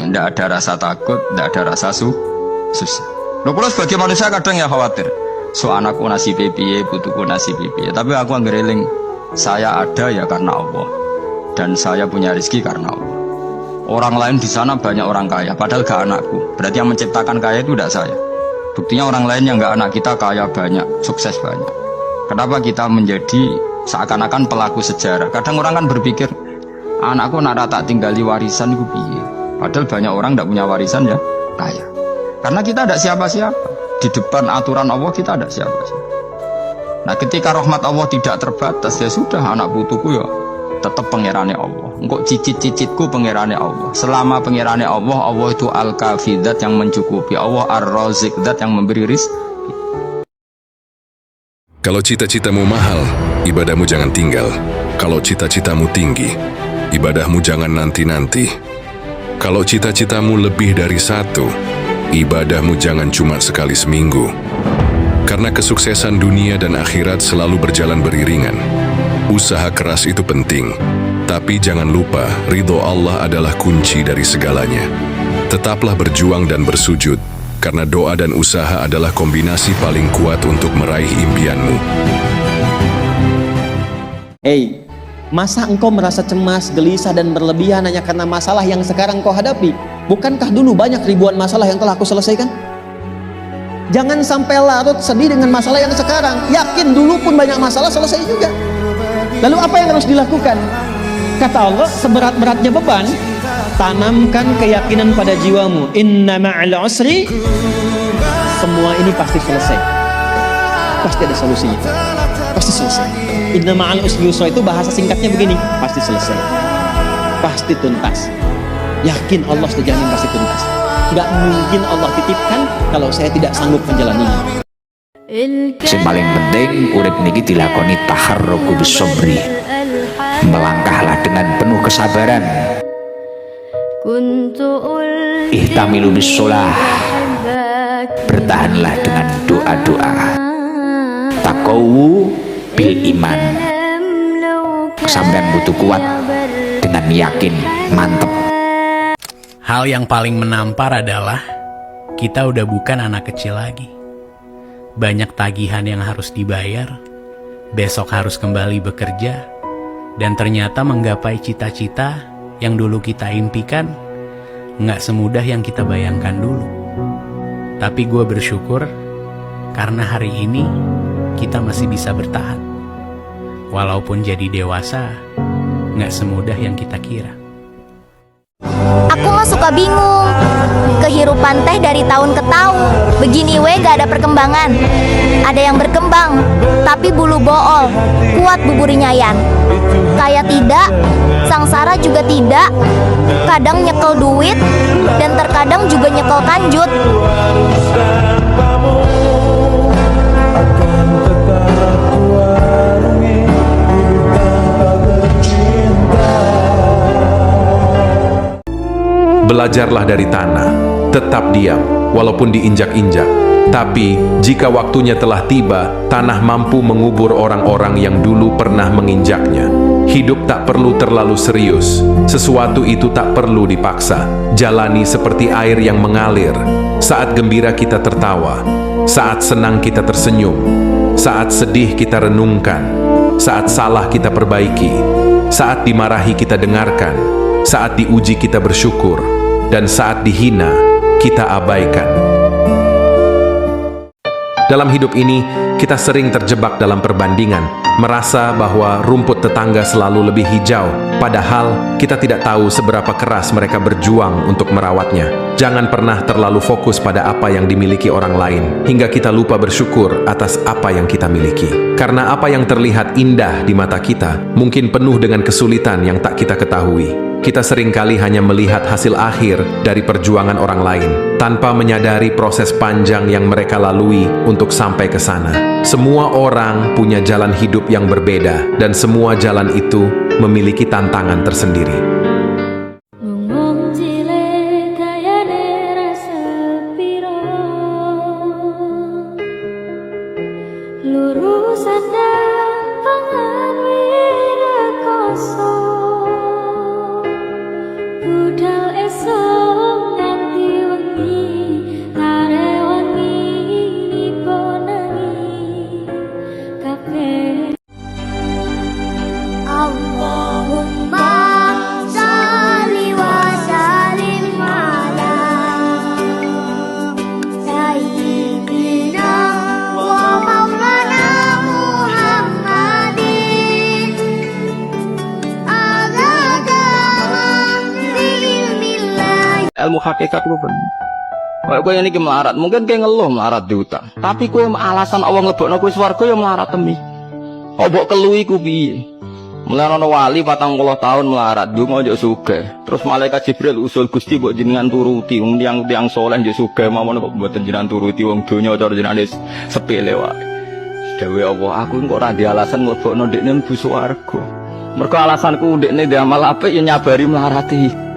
aman, tidak ada rasa takut, tidak ada rasa susah. Loh, kalau sebagai manusia kadang ya khawatir, so anakku nasib piye, putuku nasib piye. Tapi aku anggereling, saya ada ya karena Allah, dan saya punya rezeki karena Allah. Orang lain di sana banyak orang kaya, padahal gak anakku. Berarti yang menciptakan kaya itu tidak saya. Buktinya orang lain yang gak anak kita kaya banyak, sukses banyak. Kenapa kita menjadi seakan-akan pelaku sejarah? Kadang orang kan berpikir, anakku nak tak tinggali warisan itu piye. Padahal banyak orang tidak punya warisan ya kaya. Karena kita tidak siapa-siapa. Di depan aturan Allah kita tidak siapa-siapa. Nah ketika rahmat Allah tidak terbatas, ya sudah, anak putuku ya tetap pangerane Allah. Engkau cicit-cicitku pangerane Allah. Selama pangerane Allah, Allah itu al-kafi, zat yang mencukupi. Allah ar-razik, zat yang memberi rizki. Kalau cita-citamu mahal, ibadahmu jangan tinggal. Kalau cita-citamu tinggi, ibadahmu jangan nanti-nanti. Kalau cita-citamu lebih dari satu, ibadahmu jangan cuma sekali seminggu. Karena kesuksesan dunia dan akhirat selalu berjalan beriringan. Usaha keras itu penting, tapi jangan lupa ridho Allah adalah kunci dari segalanya. Tetaplah berjuang dan bersujud, karena doa dan usaha adalah kombinasi paling kuat untuk meraih impianmu. Hei, masa engkau merasa cemas, gelisah, dan berlebihan hanya karena masalah yang sekarang kau hadapi? Bukankah dulu banyak ribuan masalah yang telah aku selesaikan? Jangan sampai larut sedih dengan masalah yang sekarang. Yakin dulu pun banyak masalah selesai juga. Lalu apa yang harus dilakukan? Kata Allah, seberat-beratnya beban, tanamkan keyakinan pada jiwamu. Inna ma'al usri, semua ini pasti selesai. Pasti ada solusinya. Pasti selesai. Inna ma'al usri yusra itu bahasa singkatnya begini, pasti selesai. Pasti tuntas. Yakin Allah sudah jamin pasti tuntas. Nggak mungkin Allah titipkan kalau saya tidak sanggup menjalaninya. Yang paling penting urip niki dilakoni taharruku bisobri, melangkahlah dengan penuh kesabaran. Ihtamilu bisolah, bertahanlah dengan doa-doa. Taqawu bil iman, sampean butuh kuat dengan yakin, mantep. Hal yang paling menampar adalah kita udah bukan anak kecil lagi. Banyak tagihan yang harus dibayar, besok harus kembali bekerja, dan ternyata menggapai cita-cita yang dulu kita impikan nggak semudah yang kita bayangkan dulu. Tapi gue bersyukur karena hari ini kita masih bisa bertahan. Walaupun jadi dewasa, nggak semudah yang kita kira. Aku mah suka bingung. Kehirupan teh dari tahun ke tahun. Begini we gak ada perkembangan. Ada yang berkembang, tapi bulu bool, kuat buburi nyayan. Kaya tidak, sangsara juga tidak. Kadang nyekel duit, dan terkadang juga nyekel kanjut. Belajarlah dari tanah, tetap diam, walaupun diinjak-injak. Tapi, jika waktunya telah tiba, tanah mampu mengubur orang-orang yang dulu pernah menginjaknya. Hidup tak perlu terlalu serius, sesuatu itu tak perlu dipaksa. Jalani seperti air yang mengalir. Saat gembira kita tertawa, saat senang kita tersenyum, saat sedih kita renungkan, saat salah kita perbaiki, saat dimarahi kita dengarkan, saat diuji kita bersyukur, dan saat dihina, kita abaikan. Dalam hidup ini, kita sering terjebak dalam perbandingan, merasa bahwa rumput tetangga selalu lebih hijau, padahal kita tidak tahu seberapa keras mereka berjuang untuk merawatnya. Jangan pernah terlalu fokus pada apa yang dimiliki orang lain, hingga kita lupa bersyukur atas apa yang kita miliki. Karena apa yang terlihat indah di mata kita, mungkin penuh dengan kesulitan yang tak kita ketahui. Kita seringkali hanya melihat hasil akhir dari perjuangan orang lain, tanpa menyadari proses panjang yang mereka lalui untuk sampai ke sana. Semua orang punya jalan hidup yang berbeda, dan semua jalan itu memiliki tantangan tersendiri. Budal esok ilmu hakikat ku ben. Kayak kowe niki melarat, mungkin kowe ngeluh melarat di utang. Tapi kowe alasan Allah nglebokno kowe swarga ya melarat temi. Kok mbok keluhi ku piye? Mulane ana wali 40 tahun melarat, ndonga njuk sugih. Terus malaikat Jibril usul Gusti mbok jenengan turuti wong tiyang saleh njuk sugih mawon kok mboten jenengan turuti wong donya cara jenengan sepele wae. Dewe Allah, aku kok ora di alasan nglebokno ndekne mlebu swarga. Mergo alasanku ndekne ndek amal apik ya nyabari melarati.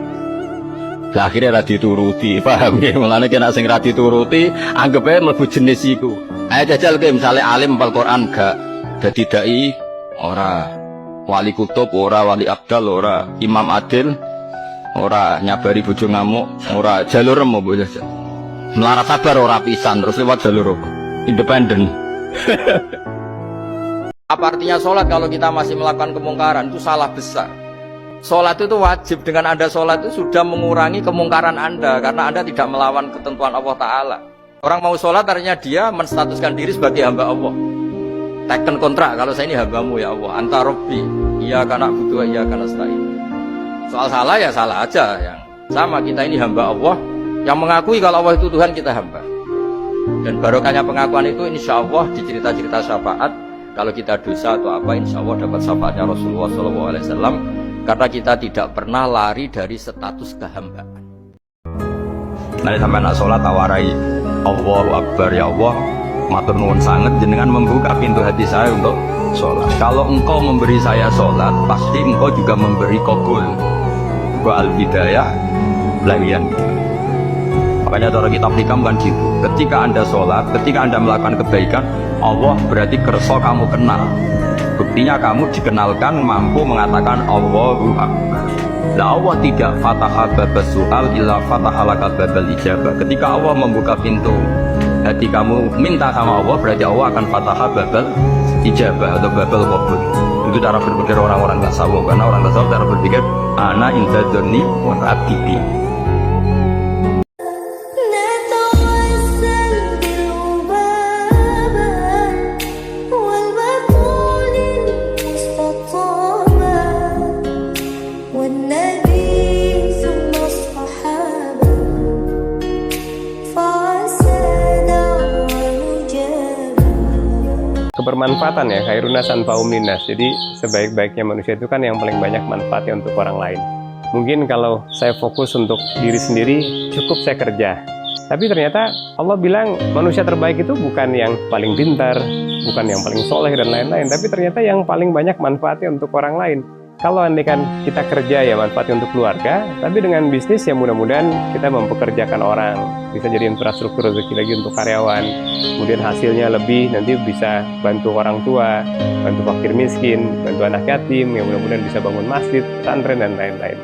Lah akhirnya ra dituruti, paham ya? Mulane kena sing ra dituruti, anggap ae mlebu jenis iku. Ayo jajal ke misale alim hafal Quran gak dadi dai ora. Wali kutub ora, wali abdal ora, imam adil ora, nyabari bojo ngamuk ora, jalur remo mbok jajal. Melarat sabar ora pisan terus lewat jalur independen. Apa artinya sholat kalau kita masih melakukan kemungkaran? Itu salah besar. Sholat itu wajib, dengan Anda sholat itu sudah mengurangi kemungkaran Anda, karena Anda tidak melawan ketentuan Allah Ta'ala. Orang mau sholat artinya dia menstatuskan diri sebagai hamba Allah. Teken kontrak, kalau saya ini hambamu ya Allah, anta robbi, iya karena butuh, iya karena stain. Soal salah ya salah aja, yang sama kita ini hamba Allah, yang mengakui kalau Allah itu Tuhan kita hamba. Dan barokahnya pengakuan itu insya Allah di cerita-cerita syafaat, kalau kita dosa atau apa insya Allah dapat syafaatnya Rasulullah SAW, karena kita tidak pernah lari dari status kehambaan. Nanti sampai nak sholat tawarai Allahu Akbar ya Allah, matur nuwun sangat jenengan membuka pintu hati saya untuk sholat. Kalau engkau memberi saya sholat, pasti engkau juga memberi qabul wa al-bidayah lahian. Makanya cara kitab hikam kan gitu. Ketika anda sholat, ketika anda melakukan kebaikan, Allah berarti kerso kamu kenal. Buktinya kamu dikenalkan mampu mengatakan Allahu Akbar. Nah Allah tidak fataha babas su'al illa fataha laka babal ijabah. Ketika Allah membuka pintu hati kamu minta sama Allah, berarti Allah akan fataha babal ijabah atau babal qabul. Itu cara berpikir orang-orang tasawuf, karena orang tasawuf cara berpikir ana inda dzanni wa abdi. Kebermanfaatan ya, khairunasan fauminas. Jadi sebaik-baiknya manusia itu kan yang paling banyak manfaatnya untuk orang lain. Mungkin kalau saya fokus untuk diri sendiri, cukup saya kerja. Tapi ternyata Allah bilang manusia terbaik itu bukan yang paling pintar, bukan yang paling soleh dan lain-lain, tapi ternyata yang paling banyak manfaatnya untuk orang lain. Kalau andai kan kita kerja ya manfaatnya untuk keluarga, tapi dengan bisnis ya mudah-mudahan kita mempekerjakan orang, bisa jadi infrastruktur rezeki lagi untuk karyawan, kemudian hasilnya lebih, nanti bisa bantu orang tua, bantu fakir miskin, bantu anak yatim, yang mudah-mudahan bisa bangun masjid, pesantren dan lain-lain.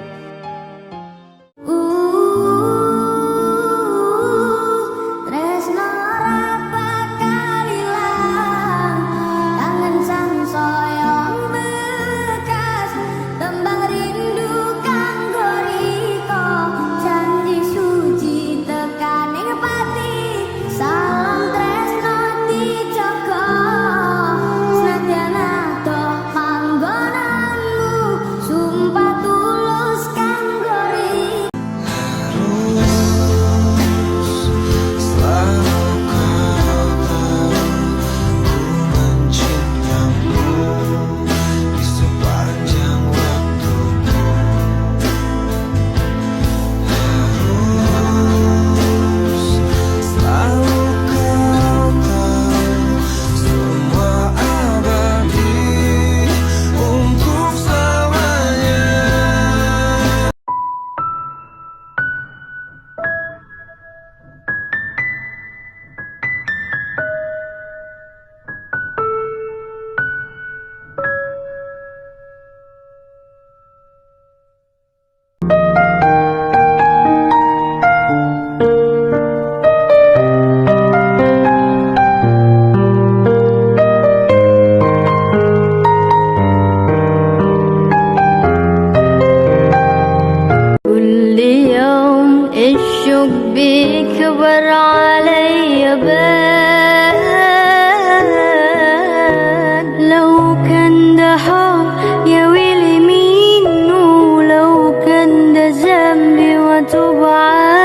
وتب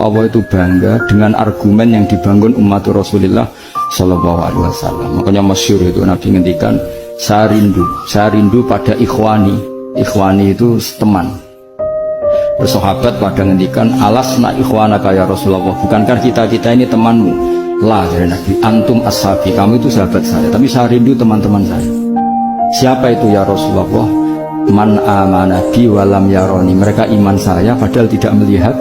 Allah itu bangga dengan argumen yang dibangun umat Rasulullah Shallallahu Alaihi Wasallam. Makanya masyhur itu Nabi ngendikan, saya rindu pada ikhwani. Ikhwani itu teman. Terus sahabat pada ngendikan, alasna ikhwanaka ya Rasulullah, bukankah kita ini temanmu? Lah dari Nabi, antum ashabi, kamu itu sahabat saya, tapi saya rindu teman-teman saya. Siapa itu ya Rasulullah? Man amana bi walam yaroni, mereka iman saya padahal tidak melihat.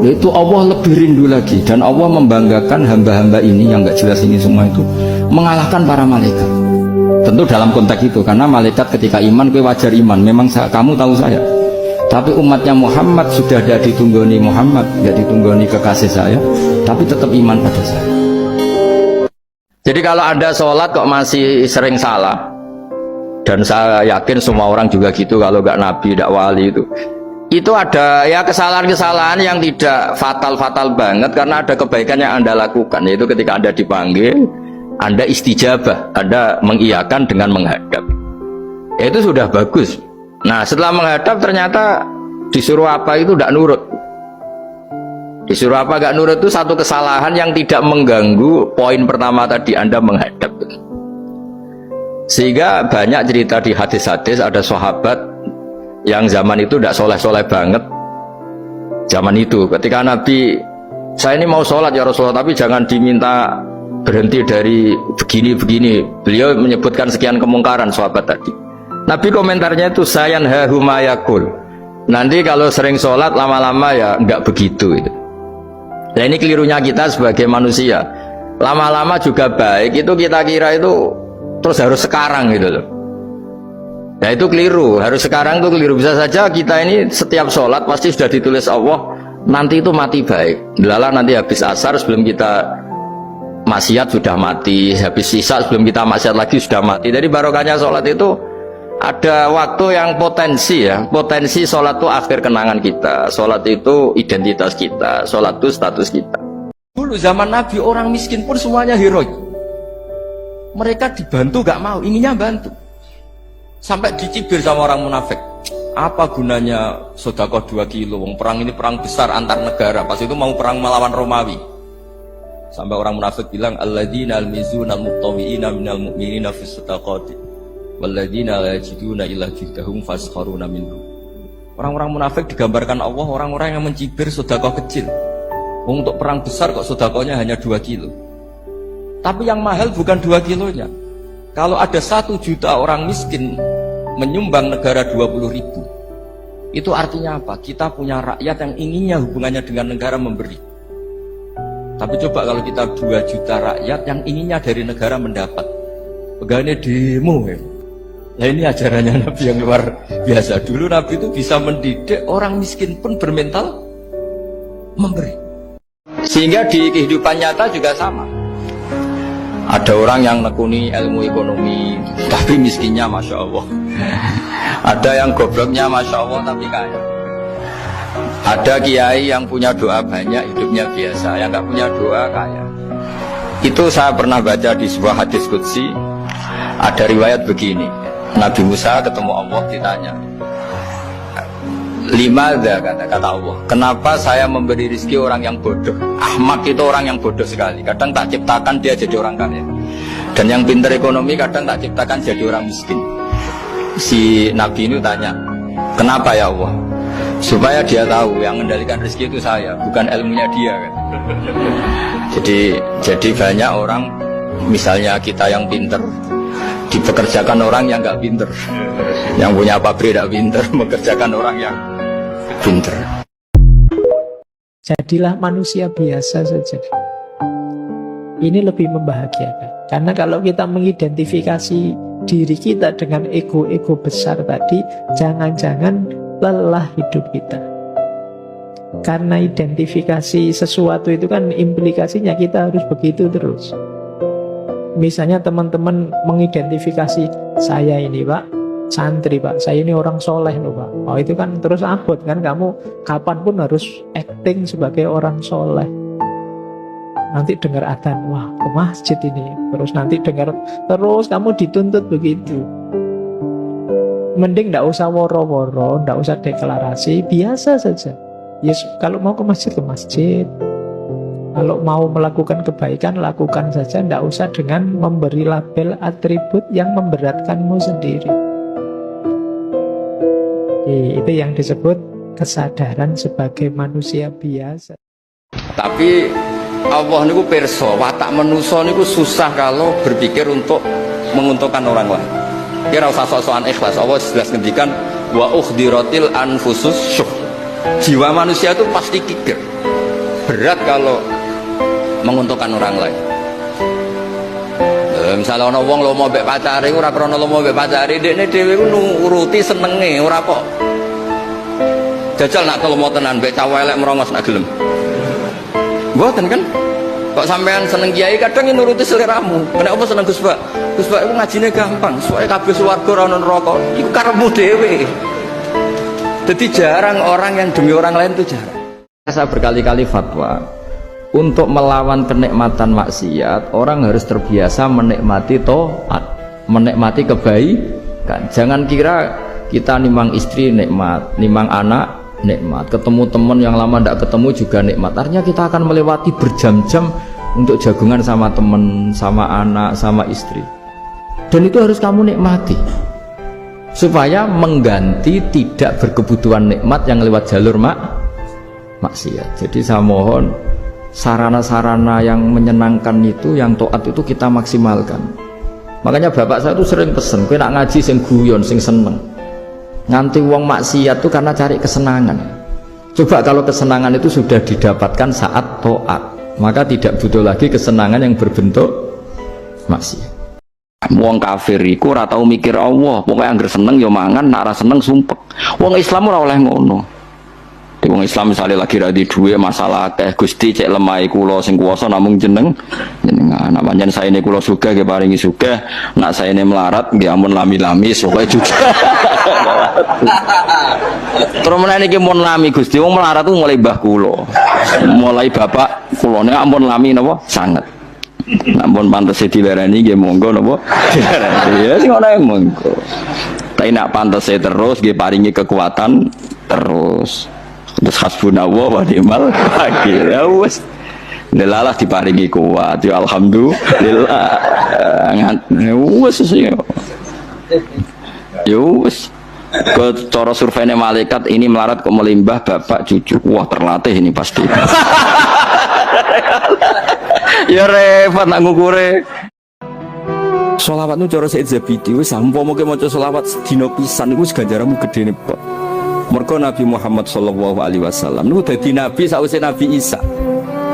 Itu Allah lebih rindu lagi, dan Allah membanggakan hamba-hamba ini yang nggak jelas ini semua itu mengalahkan para malaikat. Tentu dalam konteks itu, karena malaikat ketika iman, gue wajar iman, memang kamu tahu saya. Tapi umatnya Muhammad sudah ada ditunggoni Muhammad, nggak ditunggoni kekasih saya, tapi tetap iman pada saya. Jadi kalau Anda sholat kok masih sering salah, dan saya yakin semua orang juga gitu, kalau nggak nabi, nggak wali itu ada ya kesalahan-kesalahan yang tidak fatal-fatal banget, karena ada kebaikan yang Anda lakukan, yaitu ketika Anda dipanggil, Anda istijabah, Anda mengiyakan dengan menghadap, ya itu sudah bagus. Nah setelah menghadap ternyata disuruh apa itu tidak nurut. Disuruh apa gak nurut itu satu kesalahan yang tidak mengganggu poin pertama tadi, Anda menghadap. Sehingga banyak cerita di hadis-hadis, ada sahabat yang zaman itu tidak soleh-soleh banget. Zaman itu ketika Nabi, saya ini mau sholat ya Rasulullah, tapi jangan diminta berhenti dari begini-begini. Beliau menyebutkan sekian kemungkaran sahabat tadi. Nabi komentarnya itu sayan hahumayakul. Nanti kalau sering sholat lama-lama ya nggak begitu. Nah ini kelirunya kita sebagai manusia. Lama-lama juga baik itu kita kira itu terus harus sekarang gitu loh. Nah itu keliru. Harus sekarang itu keliru. Bisa saja kita ini setiap sholat pasti sudah ditulis Allah nanti itu mati baik. Delala nanti habis asar sebelum kita maksiat sudah mati, habis sisa sebelum kita maksiat lagi sudah mati. Jadi barokahnya sholat itu ada waktu yang potensi ya, potensi sholat itu akhir kenangan kita, sholat itu identitas kita, sholat itu status kita. Dulu zaman Nabi orang miskin pun semuanya heroik. Mereka dibantu gak mau, inginnya bantu. Sampai dicibir sama orang munafik. Apa gunanya sedekah 2 kilo? Perang ini perang besar antar negara. Pas itu mau perang melawan Romawi. Sampai orang munafik bilang, alladzina almizuna almuqtawiina minal mu'minina fis sadaqati walladzina la yajiduna illa juhdahum faskharuna minhum. Orang-orang munafik digambarkan Allah orang-orang yang mencibir sedekah kecil. Untuk perang besar kok sedekahnya hanya 2 kilo. Tapi yang mahal bukan 2 kilonya. Kalau ada 1 juta orang miskin menyumbang negara 20.000, itu artinya apa? Kita punya rakyat yang inginnya hubungannya dengan negara memberi. Tapi coba kalau kita 2 juta rakyat yang inginnya dari negara mendapat, pegawainya demo ya. Ya ini ajarannya Nabi yang luar biasa. Dulu Nabi itu bisa mendidik orang miskin pun bermental memberi. Sehingga di kehidupan nyata juga sama. Ada orang yang nekuni ilmu ekonomi tapi miskinnya Masya Allah. Ada yang gobloknya Masya Allah tapi kaya. Ada kiai yang punya doa banyak, hidupnya biasa. Yang gak punya doa kaya. Itu saya pernah baca di sebuah hadis qudsi. Ada riwayat begini, Nabi Musa ketemu Allah, ditanya, limadza, kata Allah, kenapa saya memberi rezeki orang yang bodoh? Ahmak itu orang yang bodoh sekali. Kadang tak ciptakan dia jadi orang kaya, dan yang pintar ekonomi kadang tak ciptakan jadi orang miskin. Si Nabi ini tanya, kenapa ya Allah? Supaya dia tahu yang mengendalikan rezeki itu saya, bukan ilmunya dia kan. Jadi banyak orang, misalnya kita yang pintar dipekerjakan orang yang nggak pinter, yang punya pabrik tidak pinter mengerjakan orang yang pinter. Jadilah manusia biasa saja. Ini lebih membahagiakan. Karena kalau kita mengidentifikasi diri kita dengan ego-ego besar tadi, jangan-jangan lelah hidup kita. Karena identifikasi sesuatu itu kan implikasinya kita harus begitu terus. Misalnya teman-teman mengidentifikasi, saya ini Pak santri Pak, saya ini orang soleh loh Pak. Oh itu kan terus abot kan, kamu kapanpun harus acting sebagai orang soleh. Nanti dengar adzan, wah ke masjid ini. Terus nanti dengar, terus kamu dituntut begitu. Mending gak usah woro-woro, gak usah deklarasi, biasa saja. Yes, kalau mau ke masjid, ke masjid. Kalau mau melakukan kebaikan, lakukan saja. Tidak usah dengan memberi label atribut yang memberatkanmu sendiri. Itu yang disebut kesadaran sebagai manusia biasa. Tapi Allah niku pirsa, watak manusa niku susah kalau berpikir untuk menguntungkan orang lain. Kira usah sok-sokan ikhlas. Allah jelas ngendikan wa ukhdiratil anfusus syuh. Jiwa manusia itu pasti kikir. Berat kalau menguntungkan orang lain. Misalnya ana wong lomo mbek pacare ora krana lomo mbek pacare, dekne dhewe ku nuruti senenge, ora kok. Jajal nak lomo tenan mbek cah elek merongos nak gelem. Mboten kan? Kok sampean seneng kiai kadang nuruti seleramu. Kenapa seneng Gus Bak? Gus Bak iku ngajine gampang, soalnya kabeh swarga ora ono neraka. Iku karepmu dhewe. Jadi jarang orang yang demi orang lain itu jarang. Saya berkali-kali fatwa, untuk melawan kenikmatan maksiat, orang harus terbiasa menikmati taat, menikmati kebaikan. Jangan kira kita nimang istri nikmat, nimang anak nikmat, ketemu teman yang lama tidak ketemu juga nikmat. Artinya kita akan melewati berjam-jam untuk jagungan sama teman, sama anak, sama istri. Dan itu harus kamu nikmati, supaya mengganti tidak berkebutuhan nikmat yang lewat jalur maksiat. Jadi saya mohon, sarana-sarana yang menyenangkan itu, yang taat itu kita maksimalkan. Makanya bapak saya itu sering pesen, kowe nak ngaji sing guyon, sing seneng. Nganti wong maksiat itu karena cari kesenangan. Coba kalau kesenangan itu sudah didapatkan saat taat, maka tidak butuh lagi kesenangan yang berbentuk maksiat. Wong kafir iku ora tau mikir Allah, pokoke anggere seneng ya mangan, nek ora seneng sumpek. Wong Islam ora oleh ngono. Wong Islam misalnya lagi radi duwe masalah akeh, Gusti cek lemah kula sing kuwasa namung jenengan. Namanya saya ini kula sugih nggih paringi sugih, nak saya ini melarat nggih ampun lami-lami pokoke juga. Terus meneh niki mun lami Gusti, wong melarat tuh mulai mbah kula. Mulai bapak kula nek ampun lami napa sanget. Nampun pantes dilereni nggih monggo napa. Ya sing ana monggo. Tapi nak pantes terus nggih paringi kekuatan terus. Terus hasbunallah wa ni'mal wakil. Ya wis. Delalah diparingi kuat. Ya alhamdulillah. Wis ya. Ya wis. Ke cara surveinya malaikat ini melarat kok melimbah bapak cucu. Wah terlatih ini pasti. Ya repot nak ngukure. Sholawat nu cara Said Zabidi wis umpama maca sholawat sedina pisan iku wis ganjaranmu gedene kok. Mergo Nabi Muhammad sallallahu alaihi wasallam niku dadi nabi sakwise Nabi Isa.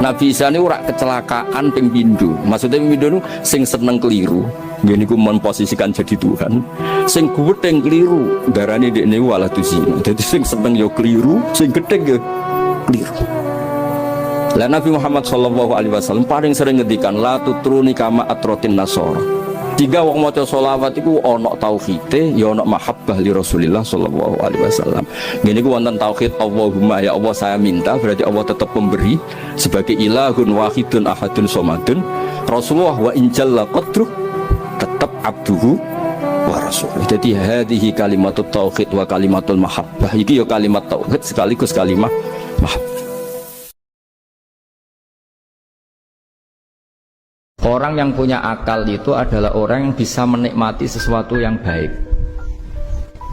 Nabi Isa niku ora kecelakaan ping pindho. Maksudnya ping pindho sing seneng keliru, nggih niku memposisikan jadi Tuhan. Sing getheng keliru, darane dekne walah duzina. Dadi sing seneng ya keliru, sing getheng ya keliru. Lah Nabi Muhammad sallallahu alaihi wasallam paling sering ngendikan la tutruni kama atrotin nasara. Jika wong maca sholawat iku ana tauhide ya ana mahabbah li Rasulillah sallallahu alaihi wasallam. Ngene iku wonten tauhid Allahumma ya Allah saya minta, berarti Allah tetap pemberi sebagai ilahun wahidun ahadun somadun. Rasulullah wa injalla qadruh tetap abduhu wa rasuluh. Jadi hadhihi kalimatut tauhid wa kalimatul mahabbah. Iki ya kalimat tauhid sekaligus kalimat mahabbah. Orang yang punya akal itu adalah orang yang bisa menikmati sesuatu yang baik.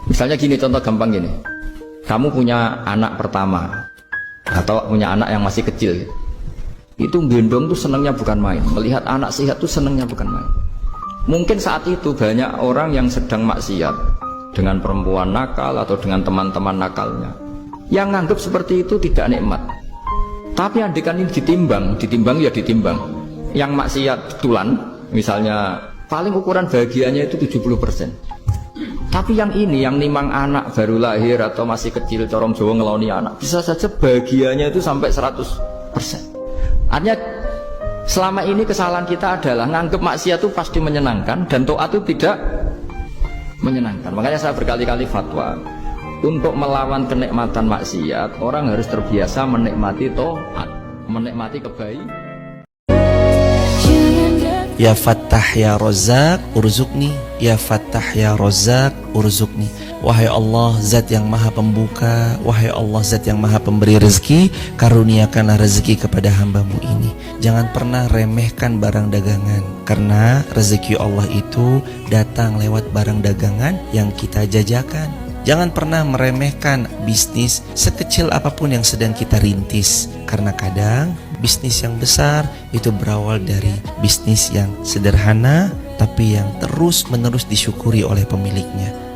Misalnya gini, contoh gampang gini. Kamu punya anak pertama atau punya anak yang masih kecil. Itu gendong tuh senangnya bukan main. Melihat anak sehat tuh senangnya bukan main. Mungkin saat itu banyak orang yang sedang maksiat dengan perempuan nakal atau dengan teman-teman nakalnya, yang nganggap seperti itu tidak nikmat. Tapi andikan ini ditimbang ya ditimbang. Yang maksiat tulan, misalnya paling ukuran bahagianya itu 70%. Tapi yang ini, yang nimang anak baru lahir atau masih kecil, corong Jawa ngeloni anak, bisa saja bahagianya itu sampai 100%. Artinya selama ini kesalahan kita adalah nganggep maksiat itu pasti menyenangkan dan taat itu tidak menyenangkan. Makanya saya berkali-kali fatwa, untuk melawan kenikmatan maksiat, orang harus terbiasa menikmati taat, menikmati kebaikan. Ya Fattah ya Razzaq urzukni, ya Fattah ya Razzaq urzukni. Wahai Allah, zat yang maha pembuka, wahai Allah, zat yang maha pemberi rezeki, karuniakanlah rezeki kepada hambamu ini. Jangan pernah remehkan barang dagangan, karena rezeki Allah itu datang lewat barang dagangan yang kita jajakan. Jangan pernah meremehkan bisnis sekecil apapun yang sedang kita rintis, karena kadang bisnis yang besar itu berawal dari bisnis yang sederhana tapi yang terus-menerus disyukuri oleh pemiliknya.